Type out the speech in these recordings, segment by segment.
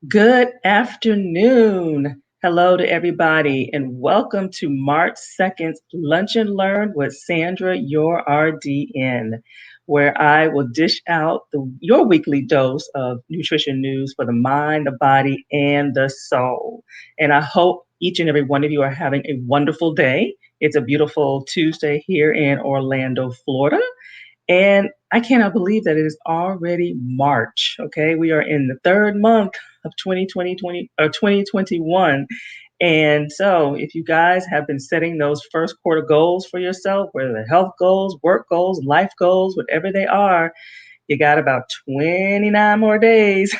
Good afternoon. Hello to everybody, and welcome to March 2nd's Lunch and Learn with Sandra, your RDN, where I will dish out your weekly dose of nutrition news for the mind, the body, and the soul. And I hope each and every one of you are having a wonderful day. It's a beautiful Tuesday here in Orlando, Florida. And I cannot believe that it is already March. Okay, we are in the third month of 2020 or 2021. And so, if you guys have been setting those first quarter goals for yourself, whether they're health goals, work goals, life goals, whatever they are, you got about 29 more days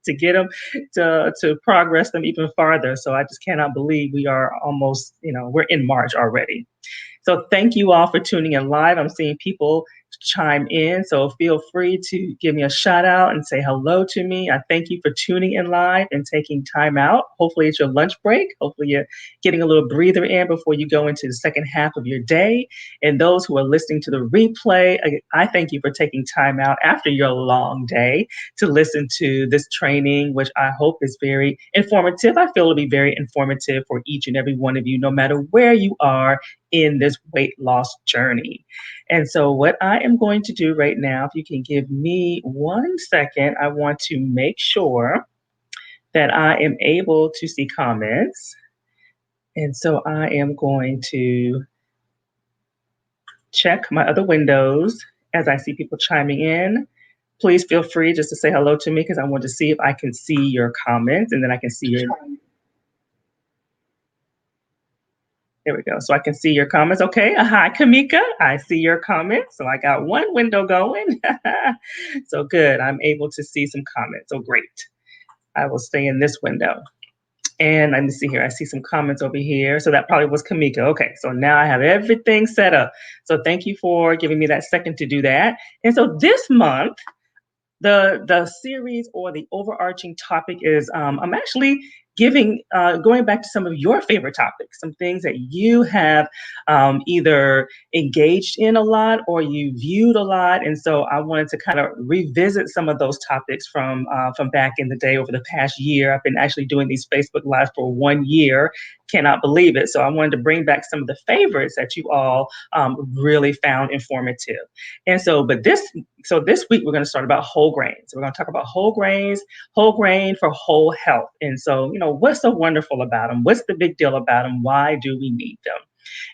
to get them to progress them even farther. So I just cannot believe we are almost, we're in March already. So thank you all for tuning in live. I'm seeing people chime in. So feel free to give me a shout out and say hello to me. I thank you for tuning in live and taking time out. Hopefully it's your lunch break. Hopefully you're getting a little breather in before you go into the second half of your day. And those who are listening to the replay, I thank you for taking time out after your long day to listen to this training, which I hope is very informative. I feel it'll be very informative for each and every one of you, no matter where you are in this weight loss journey. And so what I am going to do right now, if you can give me 1 second, I want to make sure that I am able to see comments. And so I am going to check my other windows as I see people chiming in. Please feel free just to say hello to me because I want to see if I can see your comments and then I can see your. There we go. So I can see your comments. Okay. Hi, Kamika. I see your comments. So I got one window going. So good. I'm able to see some comments. So great. I will stay in this window. And let me see here. I see some comments over here. So that probably was Kamika. Okay. So now I have everything set up. So thank you for giving me that second to do that. And so this month, the series or the overarching topic is I'm actually going back to some of your favorite topics, some things that you have either engaged in a lot or you viewed a lot. And so I wanted to kind of revisit some of those topics from back in the day over the past year. I've been actually doing these Facebook Lives for 1 year. Cannot believe it. So I wanted to bring back some of the favorites that you all really found informative. And so, this week we're going to start about whole grains. We're going to talk about whole grains, whole grain for whole health. And so, what's so wonderful about them? What's the big deal about them? Why do we need them?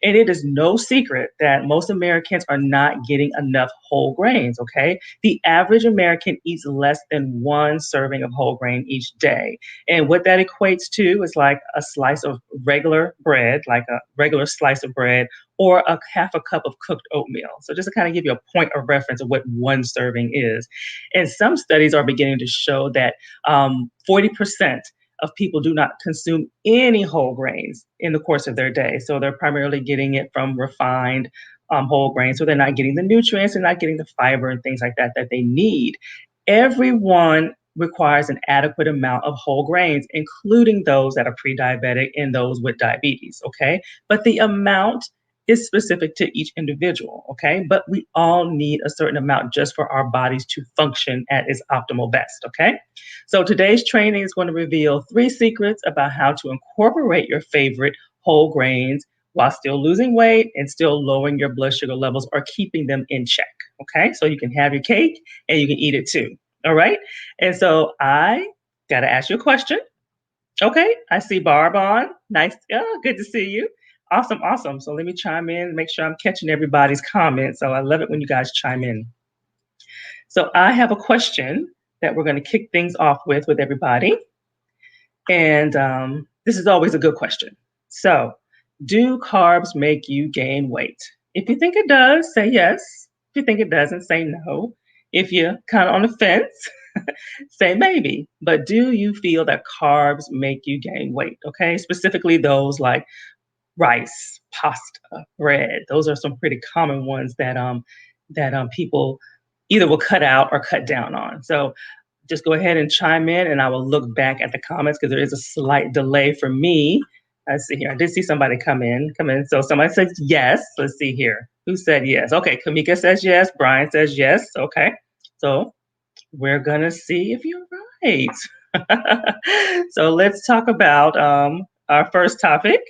And it is no secret that most Americans are not getting enough whole grains, okay? The average American eats less than one serving of whole grain each day. And what that equates to is like a slice of regular bread, like a regular slice of bread, or a half a cup of cooked oatmeal. So just to kind of give you a point of reference of what one serving is. And some studies are beginning to show that 40% of people do not consume any whole grains in the course of their day. So they're primarily getting it from refined whole grains. So they're not getting the nutrients, they're not getting the fiber and things like that they need. Everyone requires an adequate amount of whole grains, including those that are pre-diabetic and those with diabetes, okay? But the amount is specific to each individual, okay? But we all need a certain amount just for our bodies to function at its optimal best, okay? So today's training is going to reveal 3 secrets about how to incorporate your favorite whole grains while still losing weight and still lowering your blood sugar levels or keeping them in check, okay? So you can have your cake and you can eat it too, all right? And so I got to ask you a question. Okay, I see Barb on. Nice. Oh, good to see you. Awesome, awesome. So let me chime in, make sure I'm catching everybody's comments. So I love it when you guys chime in. So I have a question that we're going to kick things off with everybody. And this is always a good question. So, do carbs make you gain weight? If you think it does, say yes. If you think it doesn't, say no. If you're kind of on the fence, say maybe. But do you feel that carbs make you gain weight? Okay, specifically those like rice, pasta, bread. Those are some pretty common ones that people either will cut out or cut down on. So just go ahead and chime in and I will look back at the comments because there is a slight delay for me. Let's see here. I did see somebody come in. So somebody says yes. Let's see here. Who said yes? Okay, Kamika says yes. Brian says yes. Okay. So we're gonna see if you're right. So let's talk about our first topic,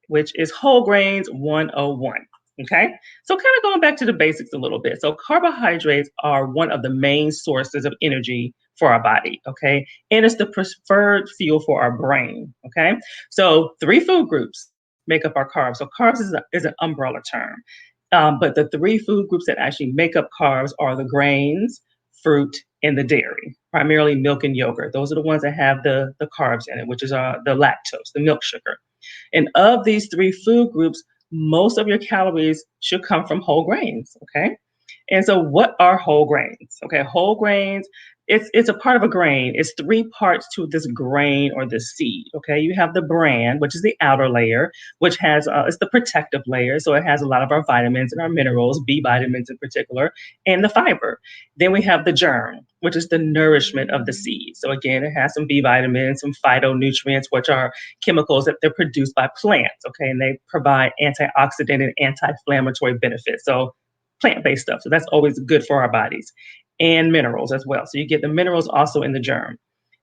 which is whole grains 101. Okay. So, kind of going back to the basics a little bit. So, carbohydrates are one of the main sources of energy for our body. Okay. And it's the preferred fuel for our brain. Okay. So, three food groups make up our carbs. So, carbs is an umbrella term. But the three food groups that actually make up carbs are the grains, fruit, and the dairy, primarily milk and yogurt. Those are the ones that have the carbs in it, which is the lactose, the milk sugar. And of these three food groups, most of your calories should come from whole grains. Okay. And so, what are whole grains? Okay, whole grains, it's a part of a grain. It's three parts to this grain or this seed. Okay, you have the bran, which is the outer layer, which has it's the protective layer, so it has a lot of our vitamins and our minerals, B vitamins in particular, and the fiber. Then we have the germ, which is the nourishment of the seed. So again, it has some B vitamins, some phytonutrients, which are chemicals that they're produced by plants. Okay, and they provide antioxidant and anti-inflammatory benefits. So plant-based stuff. So that's always good for our bodies, and minerals as well. So you get the minerals also in the germ.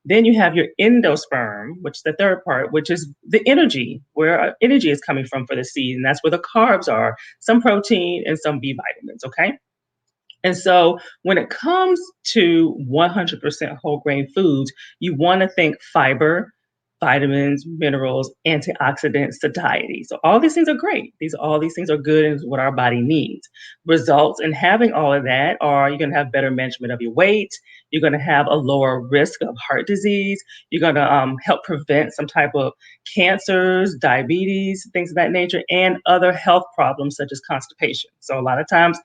Then you have your endosperm, which is the third part, which is the energy, where our energy is coming from for the seed. And that's where the carbs are, some protein and some B vitamins. Okay. And so when it comes to 100% whole grain foods, you want to think fiber, vitamins, minerals, antioxidants, satiety. So all these things are great. All these things are good and is what our body needs. Results in having all of that are you're going to have better management of your weight. You're going to have a lower risk of heart disease. You're going to help prevent some type of cancers, diabetes, things of that nature, and other health problems such as constipation. So a lot of times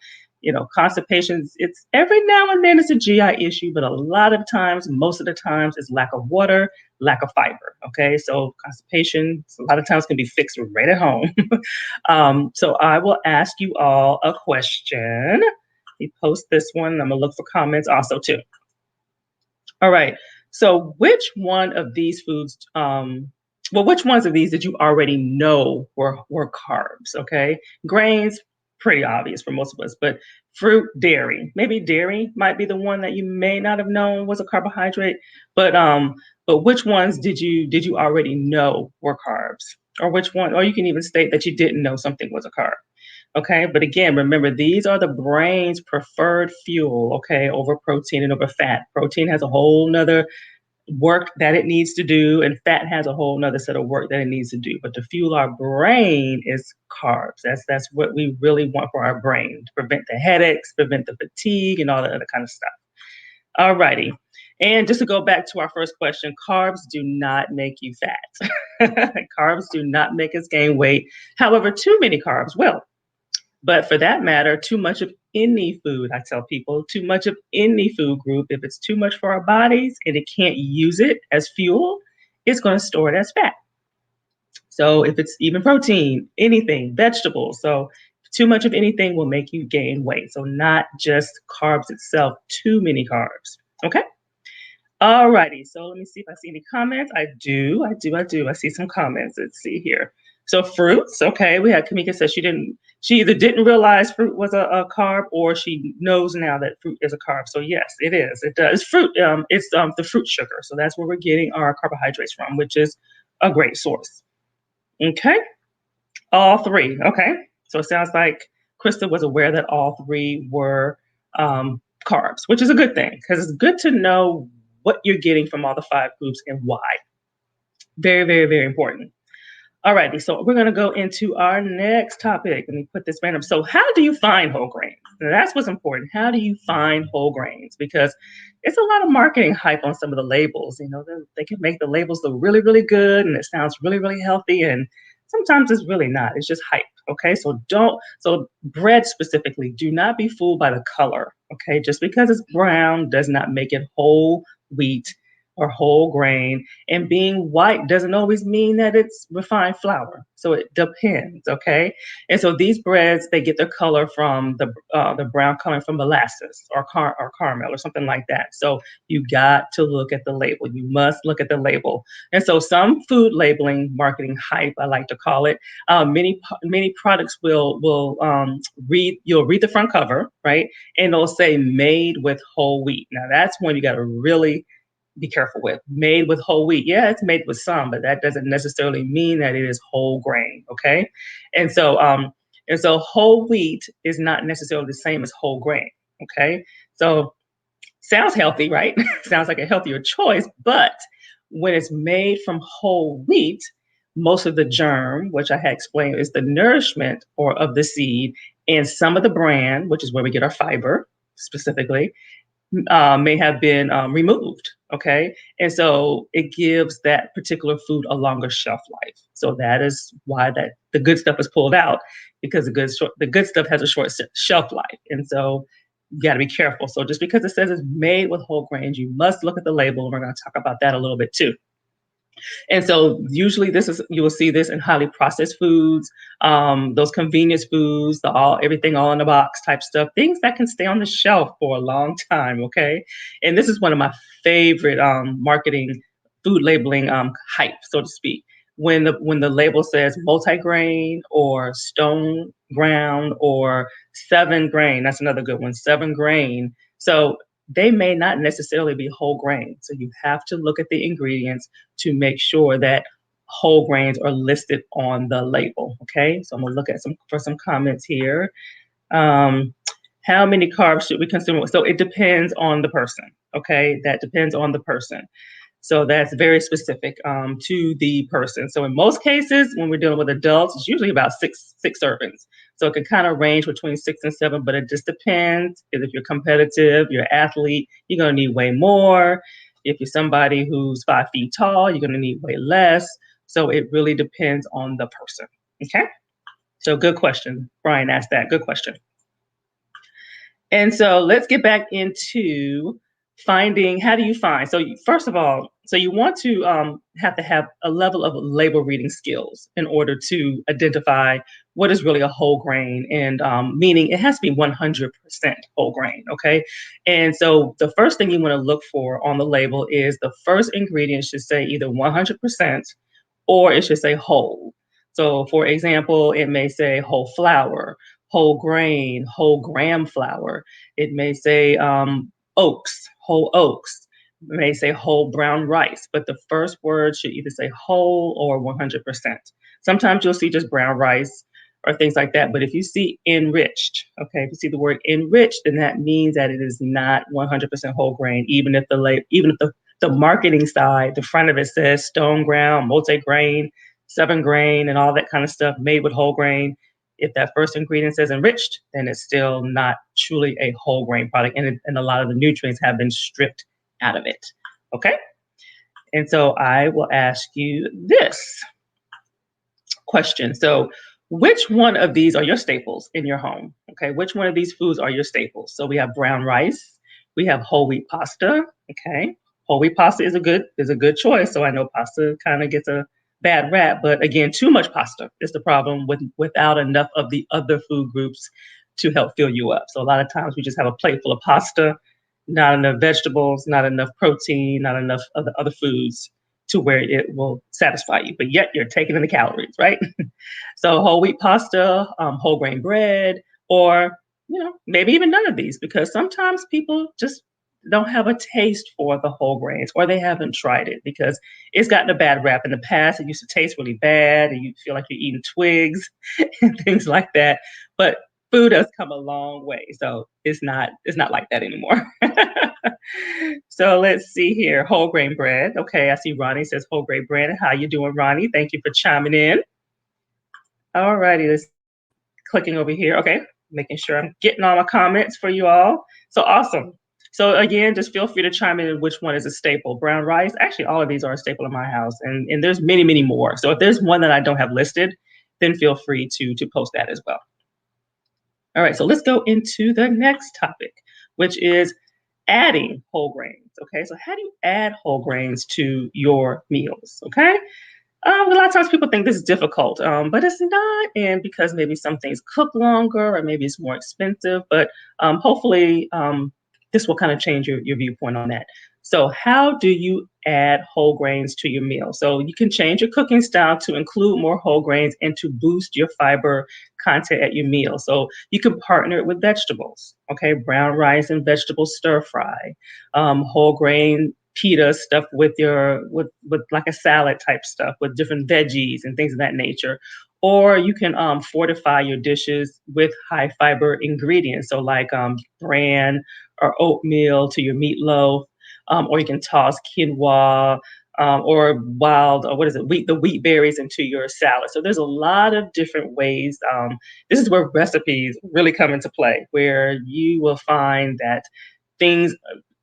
constipation, it's every now and then it's a GI issue, but a lot of times, most of the times, it's lack of water, lack of fiber. Okay, so constipation a lot of times can be fixed right at home. So I will ask you all a question. You post this one. I'm gonna look for comments also too. All right. So which ones of these did you already know were carbs? Okay. Grains, pretty obvious for most of us, but fruit, dairy. Maybe dairy might be the one that you may not have known was a carbohydrate, but which ones did you already know were carbs? Or you can even state that you didn't know something was a carb. Okay. But again, remember, these are the brain's preferred fuel, okay, over protein and over fat. Protein has a whole nother work that it needs to do, and fat has a whole nother set of work that it needs to do. But to fuel our brain is carbs. That's what we really want for our brain to prevent the headaches, prevent the fatigue, and all that other kind of stuff. All righty. And just to go back to our first question, carbs do not make you fat. Carbs do not make us gain weight. However, too many carbs will. But for that matter, too much of any food, I tell people, too much of any food group, if it's too much for our bodies and it can't use it as fuel, it's going to store it as fat. So if it's even protein, anything, vegetables. So too much of anything will make you gain weight. So not just carbs itself, too many carbs. Okay. All righty. So let me see if I see any comments. I do. I see some comments. Let's see here. So fruits. Okay. We had Kamika said she either didn't realize fruit was a carb or she knows now that fruit is a carb. So yes, it is. It does. Fruit, it's the fruit sugar. So that's where we're getting our carbohydrates from, which is a great source. Okay. All three. Okay. So it sounds like Krista was aware that all three were carbs, which is a good thing because it's good to know what you're getting from all the five groups and why. Very, very, very important. All righty, so we're going to go into our next topic. Let me put this random. So, how do you find whole grains? Now, that's what's important. How do you find whole grains? Because it's a lot of marketing hype on some of the labels. They can make the labels look really, really good, and it sounds really, really healthy. And sometimes it's really not. It's just hype. Okay, so bread specifically, do not be fooled by the color. Okay, just because it's brown does not make it whole wheat or whole grain. And being white doesn't always mean that it's refined flour. So it depends, okay? And so these breads, they get their color from the brown coming from molasses or caramel or something like that. So you got to look at the label. You must look at the label. And so some food labeling, marketing hype, I like to call it. Many products will read. You'll read the front cover, right? And it'll say made with whole wheat. Now that's when you got to really be careful with. Made with whole wheat. Yeah, it's made with some, but that doesn't necessarily mean that it is whole grain. Okay. And so whole wheat is not necessarily the same as whole grain. Okay. So sounds healthy, right? Sounds like a healthier choice, but when it's made from whole wheat, most of the germ, which I had explained, is the nourishment or of the seed, and some of the bran, which is where we get our fiber specifically, may have been removed. Okay. And so it gives that particular food a longer shelf life. So that is why that the good stuff is pulled out, because the good stuff has a short shelf life. And so you got to be careful. So just because it says it's made with whole grains, you must look at the label. And we're going to talk about that a little bit too. And so usually you will see this in highly processed foods, those convenience foods, everything all in the box type stuff, things that can stay on the shelf for a long time. Okay. And this is one of my favorite marketing food labeling hype, so to speak. When the label says multigrain or stone ground or 7 grain, that's another good one, 7 grain. So they may not necessarily be whole grain. So you have to look at the ingredients to make sure that whole grains are listed on the label. Okay, so I'm gonna look at some comments here. Um, how many carbs should we consume? So it depends on the person. Okay, that depends on the person. So that's very specific to the person. So in most cases, when we're dealing with adults, it's usually about six servings. So it can kind of range between 6 and 7, but it just depends. Because if you're competitive, you're an athlete, you're going to need way more. If you're somebody who's 5 feet tall, you're going to need way less. So it really depends on the person. Okay. So good question. Brian asked that. Good question. And so let's get back into finding, how do you find? So first of all, so you want to have a level of label reading skills in order to identify what is really a whole grain, and meaning it has to be 100% whole grain. Okay. And so the first thing you want to look for on the label is the first ingredient should say either 100% or it should say whole. So for example, it may say whole flour, whole grain, whole gram flour. It may say oats, whole oats. It may say whole brown rice, but the first word should either say whole or 100%. Sometimes you'll see just brown rice or things like that. But if you see enriched, okay, if you see the word enriched, then that means that it is not 100% whole grain, even if the marketing side, the front of it says stone ground, multi-grain, 7 grain, and all that kind of stuff made with whole grain. If that first ingredient says enriched, then it's still not truly a whole grain product, and a lot of the nutrients have been stripped out of it. Okay. And so I will ask you this question. So, which one of these are your staples in your home? Okay, which one of these foods are your staples? So we have brown rice, we have whole wheat pasta. Okay, whole wheat pasta is a good choice. So I know pasta kind of gets a bad rap, but again, too much pasta is the problem without enough of the other food groups to help fill you up. So a lot of times we just have a plate full of pasta, not enough vegetables, not enough protein, not enough of the other foods to where it will satisfy you, but yet you're taking in the calories, right? So whole wheat pasta, whole grain bread, or maybe even none of these, because sometimes people just don't have a taste for the whole grains, or they haven't tried it because it's gotten a bad rap in the past. It used to taste really bad, and you feel like you're eating twigs and things like that. But food has come a long way, so it's not like that anymore. So let's see here. Whole grain bread. Okay, I see Ronnie says whole grain bread. How you doing, Ronnie? Thank you for chiming in. All righty, let's clicking over here. Okay, making sure I'm getting all my comments for you all. So awesome. So again, just feel free to chime in which one is a staple. Brown rice. Actually, all of these are a staple in my house, and there's many, many more. So if there's one that I don't have listed, then feel free to post that as well. All right, so let's go into the next topic, which is adding whole grains. Okay, so how do you add whole grains to your meals? Okay, a lot of times people think this is difficult, but it's not, and because maybe some things cook longer or maybe it's more expensive, but hopefully this will kind of change your viewpoint on that. So how do you add whole grains to your meal? So you can change your cooking style to include more whole grains and to boost your fiber content at your meal. So you can partner it with vegetables, okay? Brown rice and vegetable stir fry, whole grain pita stuffed with with like a salad type stuff with different veggies and things of that nature. Or you can fortify your dishes with high fiber ingredients. So like bran or oatmeal to your meatloaf, or you can toss quinoa or wild, or what is it, the wheat berries into your salad. So there's a lot of different ways. This is where recipes really come into play, where you will find that things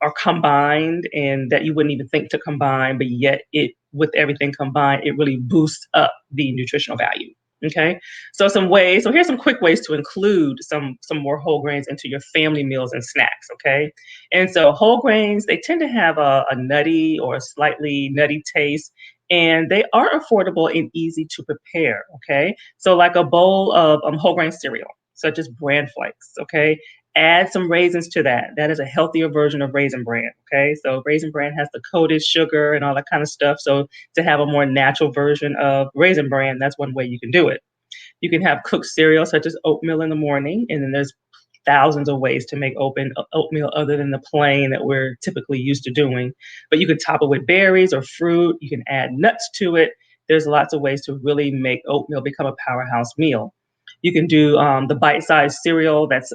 are combined and that you wouldn't even think to combine, but yet it with everything combined, it really boosts up the nutritional value. Okay. So some ways, so here's some quick ways to include some more whole grains into your family meals and snacks. Okay. And so whole grains, they tend to have a nutty or a slightly nutty taste, and they are affordable and easy to prepare. Okay. So like a bowl of whole grain cereal, such as bran flakes. Okay. Add some raisins to that. That is a healthier version of raisin bran. Okay. So raisin bran has the coated sugar and all that kind of stuff. So to have a more natural version of raisin bran, that's one way you can do it. You can have cooked cereal such as oatmeal in the morning, and then there's thousands of ways to make oatmeal other than the plain that we're typically used to doing. But you can top it with berries or fruit. You can add nuts to it. There's lots of ways to really make oatmeal become a powerhouse meal. You can do the bite-sized cereal that's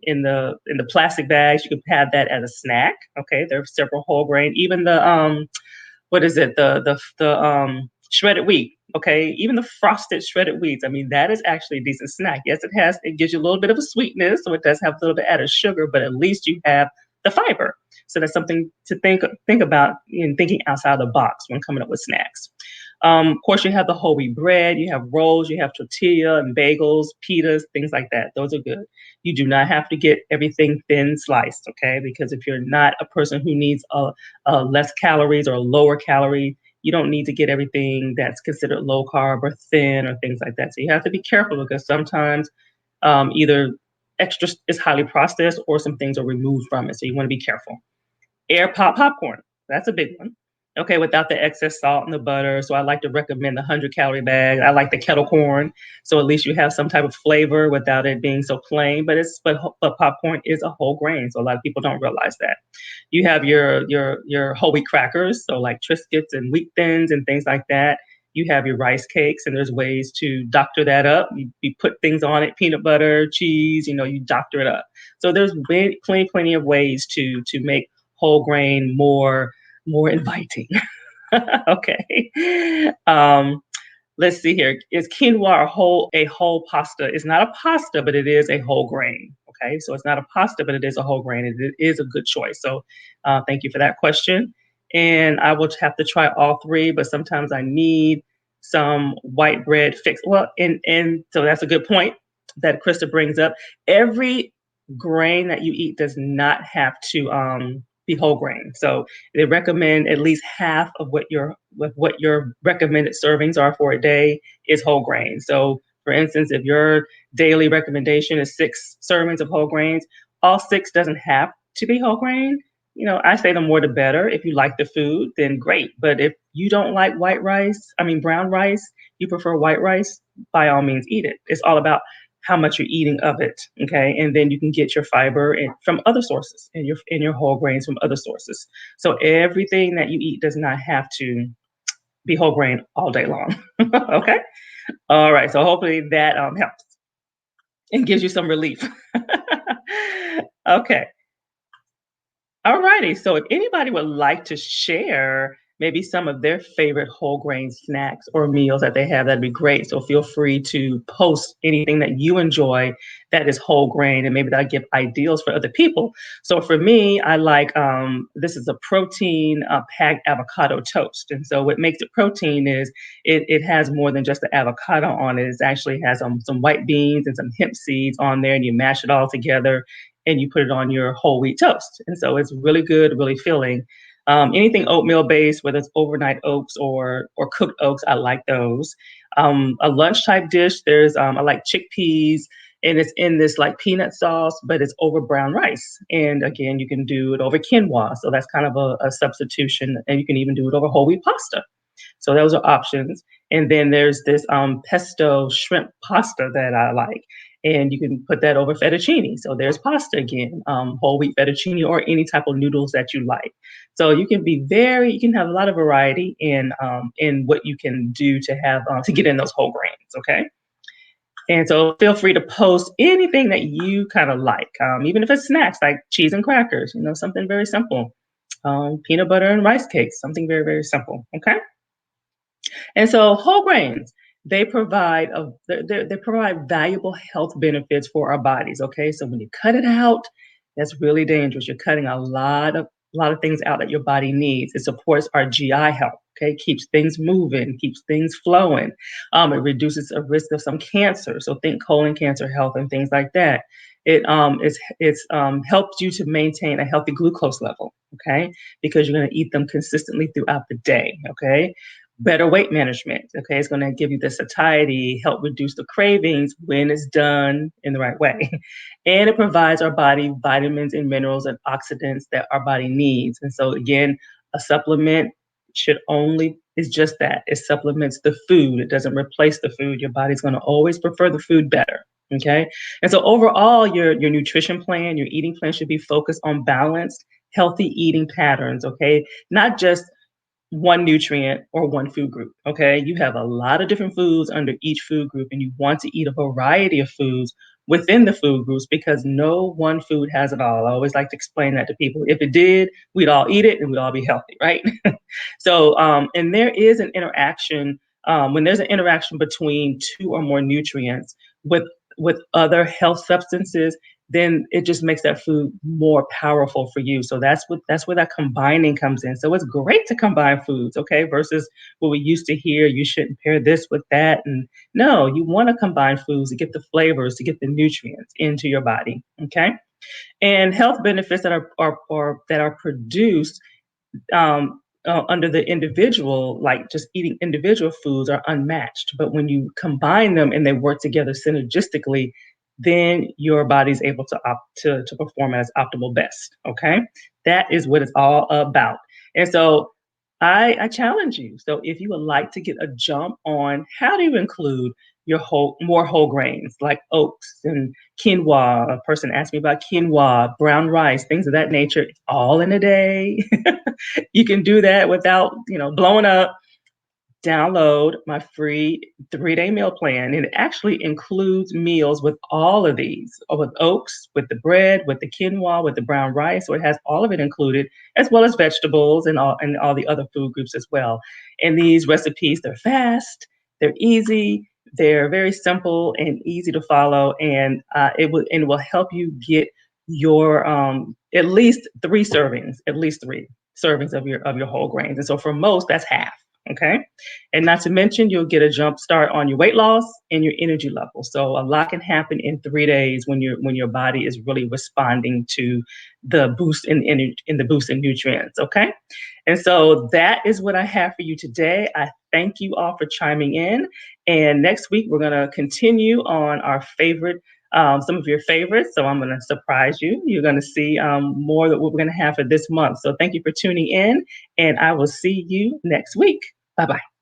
in the plastic bags. You can have that as a snack. Okay, there are several whole grain. Even the what is it? The shredded wheat. Okay, even the frosted shredded wheats. I mean, that is actually a decent snack. Yes, it gives you a little bit of a sweetness, so it does have a little bit added sugar, but at least you have the fiber. So that's something to think about in thinking outside the box when coming up with snacks. Of course, you have the whole wheat bread, you have rolls, you have tortilla and bagels, pitas, things like that. Those are good. You do not have to get everything thin sliced, okay? Because if you're not a person who needs less calories or lower calorie, you don't need to get everything that's considered low carb or thin or things like that. So you have to be careful because sometimes either extra is highly processed or some things are removed from it. So you want to be careful. Air pop popcorn. That's a big one. Okay, without the excess salt and the butter. So I like to recommend the 100-calorie bag. I like the kettle corn. So at least you have some type of flavor without it being so plain. But popcorn is a whole grain. So a lot of people don't realize that. You have your whole wheat crackers, so like Triscuits and wheat thins and things like that. You have your rice cakes, and there's ways to doctor that up. You put things on it, peanut butter, cheese. You doctor it up. So there's plenty of ways to make whole grain more inviting. Okay. Let's see here. Is quinoa a whole pasta? It's not a pasta, but it is a whole grain. Okay, so it's not a pasta, but it is a whole grain. It is a good choice. So thank you for that question. And I will have to try all three, but sometimes I need some white bread fix. Well, and so that's a good point that Krista brings up. Every grain that you eat does not have to be whole grain. So they recommend at least half of what your recommended servings are for a day is whole grain. So, for instance, if your daily recommendation is 6 servings of whole grains, all 6 doesn't have to be whole grain. I say the more the better. If you like the food, then great. But if you don't like brown rice, you prefer white rice, by all means eat it. It's all about how much you're eating of it. Okay. And then you can get your fiber from other sources and your whole grains from other sources. So everything that you eat does not have to be whole grain all day long. Okay. All right. So hopefully that helps and gives you some relief. Okay. All righty. So if anybody would like to share maybe some of their favorite whole grain snacks or meals that they have, that'd be great. So feel free to post anything that you enjoy that is whole grain, and maybe that'll give ideals for other people. So for me, I like this is a protein packed avocado toast. And so what makes it protein is it has more than just the avocado on it. It actually has some white beans and some hemp seeds on there, and you mash it all together and you put it on your whole wheat toast. And so it's really good, really filling. Anything oatmeal based, whether it's overnight oats or cooked oats, I like those. A lunch type dish, I like chickpeas, and it's in this like peanut sauce, but it's over brown rice. And again, you can do it over quinoa, so that's kind of a substitution, and you can even do it over whole wheat pasta. So those are options. And then there's this pesto shrimp pasta that I like. and you can put that over fettuccine. So there's pasta again, whole wheat fettuccine or any type of noodles that you like. So you can have a lot of variety in what you can do to have to get in those whole grains. Okay. And so feel free to post anything that you kind of like, even if it's snacks like cheese and crackers, something very simple. Peanut butter and rice cakes, something very, very simple. Okay. And so whole grains, they provide valuable health benefits for our bodies. Okay, so when you cut it out, that's really dangerous. You're cutting a lot of things out that your body needs. It supports our GI health. Okay, keeps things moving, keeps things flowing. It reduces a risk of some cancer. So think colon cancer health and things like that. It's helps you to maintain a healthy glucose level. Okay, because you're going to eat them consistently throughout the day. Okay, better weight management. Okay, it's going to give you the satiety, help reduce the cravings when it's done in the right way. And it provides our body vitamins and minerals and oxidants that our body needs. And so, again, a supplement is just that. It supplements the food, it doesn't replace the food. Your body's going to always prefer the food better. Okay. And so, overall, your nutrition plan, your eating plan should be focused on balanced, healthy eating patterns. Okay. Not just one nutrient or one food group. Okay. You have a lot of different foods under each food group, and you want to eat a variety of foods within the food groups because no one food has it all. I always like to explain that to people. If it did, we'd all eat it and we'd all be healthy, right? So, and there is an interaction when there's an interaction between two or more nutrients with other health substances, then it just makes that food more powerful for you. So that's where that combining comes in. So it's great to combine foods, okay, versus what we used to hear. You shouldn't pair this with that, and no, you want to combine foods to get the flavors, to get the nutrients into your body, okay. And health benefits that are produced under the individual, like just eating individual foods, are unmatched. But when you combine them and they work together synergistically, then your body's able to perform at its optimal best. Okay, that is what it's all about. And so I challenge you. So if you would like to get a jump on how to include more whole grains like oats and quinoa. A person asked me about quinoa, brown rice, things of that nature, all in a day. You can do that without, blowing up. Download my free 3-day meal plan. And it actually includes meals with all of these, with oats, with the bread, with the quinoa, with the brown rice. So it has all of it included, as well as vegetables and all the other food groups as well. And these recipes, they're fast, they're easy, they're very simple and easy to follow, and it will help you get your at least three servings of your whole grains. And so for most, that's half. Okay. And not to mention, you'll get a jump start on your weight loss and your energy level. So a lot can happen in 3 days when your body is really responding to the boost in energy, in the boost in nutrients. Okay. And so that is what I have for you today. I thank you all for chiming in. And next week, we're going to continue on some of your favorites. So I'm going to surprise you. You're going to see more that what we're going to have for this month. So thank you for tuning in, and I will see you next week. Bye bye.